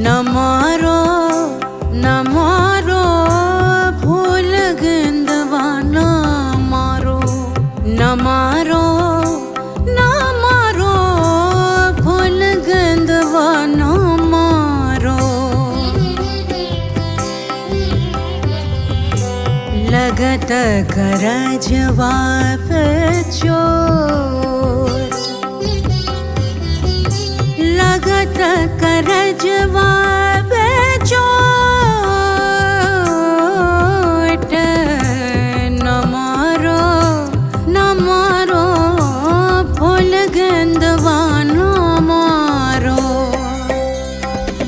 न मारो भूल गेंदवा न मारो न मारो भूल गेंदवा न मारो लगत करजवा पे चोट लगत करजवा